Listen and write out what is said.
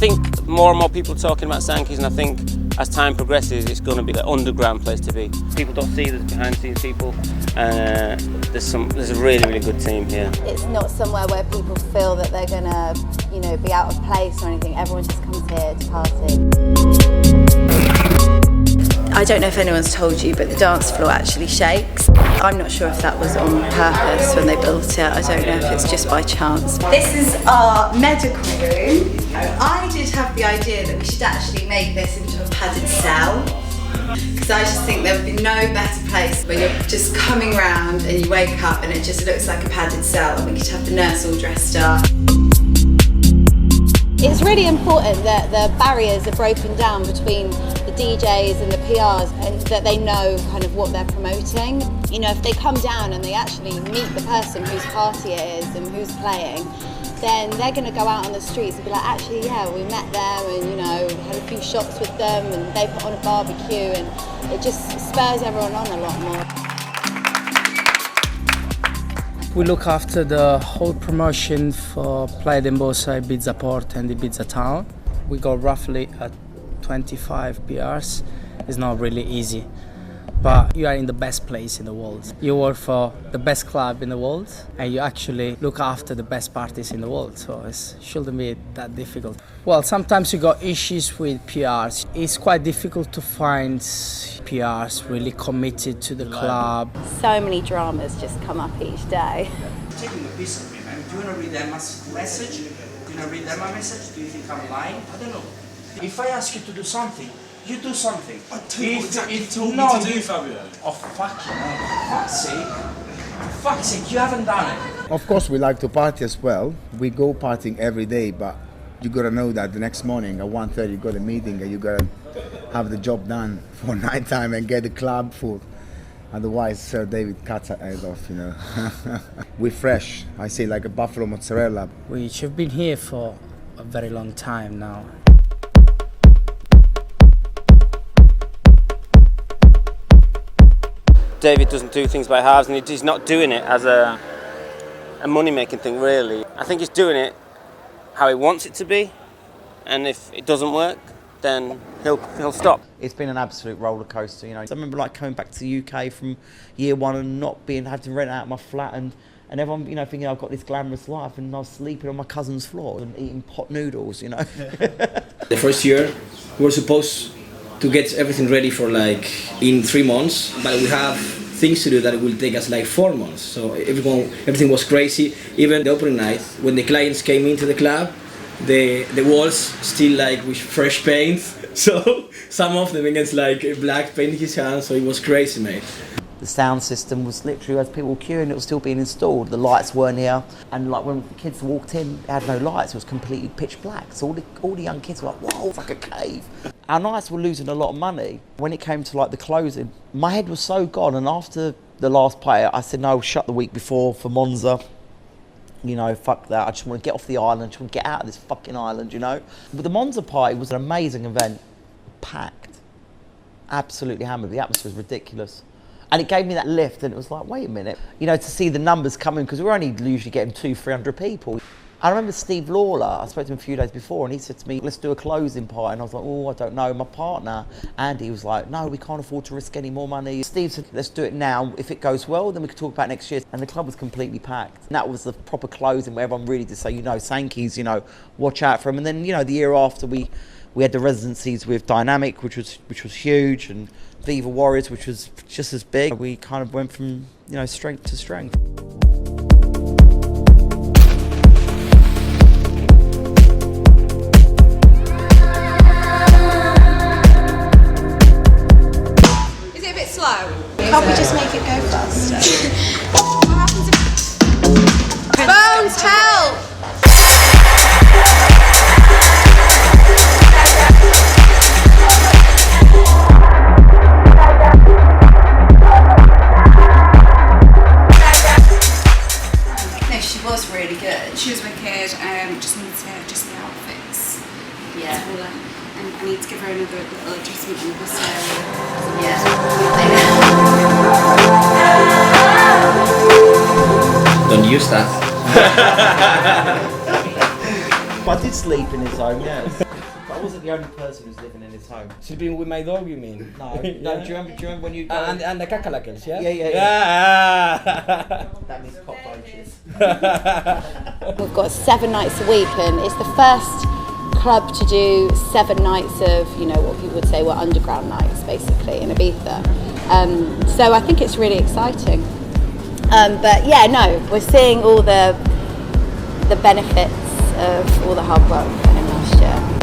think more and more people are talking about Sankeys, and I think as time progresses, it's going to be the underground place to be. People don't see there's behind-the-scenes people. There's a really, really good team here. It's not somewhere where people feel that they're going to, be out of place or anything. Everyone just comes here to party. I don't know if anyone's told you, but the dance floor actually shakes. I'm not sure if that was on purpose when they built it. I don't know if it's just by chance. This is our medical room. I did have the idea that we should actually make this into a padded cell, because I just think there would be no better place when you're just coming round and you wake up and it just looks like a padded cell, and we could have the nurse all dressed up. It's really important that the barriers are broken down between the DJs and the PRs, and that they know kind of what they're promoting. If they come down and they actually meet the person whose party it is and who's playing, then they're going to go out on the streets and be like, actually, yeah, we met there and, had a few shots with them and they put on a barbecue, and it just spurs everyone on a lot more. We look after the whole promotion for Playa d'Embosa, Ibiza Port and Ibiza Town. We got roughly at 25 PRs. It's not really easy, but you are in the best place in the world. You work for the best club in the world and you actually look after the best parties in the world, so it shouldn't be that difficult. Well, sometimes you got issues with PRs. It's quite difficult to find PRs really committed to the club. So many dramas just come up each day. Taking a piece of me, man. Do you want to read Emma's message? Do you want to read Emma's message? Do you think I'm lying? I don't know. If I ask you to do something, you do something. I tell you what exactly you told me to do, Fabio. Oh, fucking hell. For fuck's sake, you haven't done it. Of course, we like to party as well. We go partying every day, but you gotta know that the next morning at 1:30 you got a meeting and you gotta have the job done for nighttime and get the club full. Otherwise, Sir David cuts our head off, We're fresh. I say like a buffalo mozzarella. Which have been here for a very long time now. David doesn't do things by halves, and he's not doing it as a money-making thing, really. I think he's doing it how he wants it to be, and if it doesn't work, then he'll stop. It's been an absolute roller coaster, I remember coming back to the UK from year one and not having to rent out my flat and everyone, thinking I've got this glamorous life, and I was sleeping on my cousin's floor and eating pot noodles, The first year, we were supposed to get everything ready for in 3 months, but we have things to do that will take us 4 months. So everything was crazy. Even the opening night, when the clients came into the club, the walls still with fresh paint. So some of them against black paint in his hands. So it was crazy, mate. The sound system was literally, as people were queuing, it was still being installed. The lights weren't here, and when the kids walked in, they had no lights. It was completely pitch black. So all the young kids were like, "Whoa, it's like a cave." Our nights were losing a lot of money. When it came to the closing, my head was so gone. And after the last party, I said, "No, shut the week before for Monza. Fuck that. I just want to get off the island. I just want to get out of this fucking island, But the Monza party was an amazing event, packed, absolutely hammered. The atmosphere was ridiculous. And it gave me that lift, and it was like, wait a minute, to see the numbers coming, because we're only usually getting 200-300 people. I remember Steve Lawler, I spoke to him a few days before, and he said to me, let's do a closing party. And I was like, oh, I don't know. My partner, Andy, was like, no, we can't afford to risk any more money. Steve said, let's do it now. If it goes well, then we can talk about next year. And the club was completely packed. And that was the proper closing where everyone really did say, Sankeys, watch out for them. And then, the year after, we had the residencies with Dynamic, which was huge, and Viva Warriors, which was just as big. We kind of went from, strength to strength. Is it a bit slow? Can't we just make it go faster? Bones, help! Really good. She was wicked, just needs to adjust the outfits. Yeah. And I need to give her another little adjustment on the bus area. Yeah. Don't use that. But I did sleep in his home, yes. wasn't the only person who's living in his home. Sleeping with my dog, you mean? No, no. Do you remember when you? And the cacalacals, yeah? Yeah. That means cockroaches. We've got 7 nights a week, and it's the first club to do 7 nights of, you know, what people would say were underground nights, basically, in Ibiza. So I think it's really exciting. But yeah, no, we're seeing all the benefits of all the hard work we put in last year.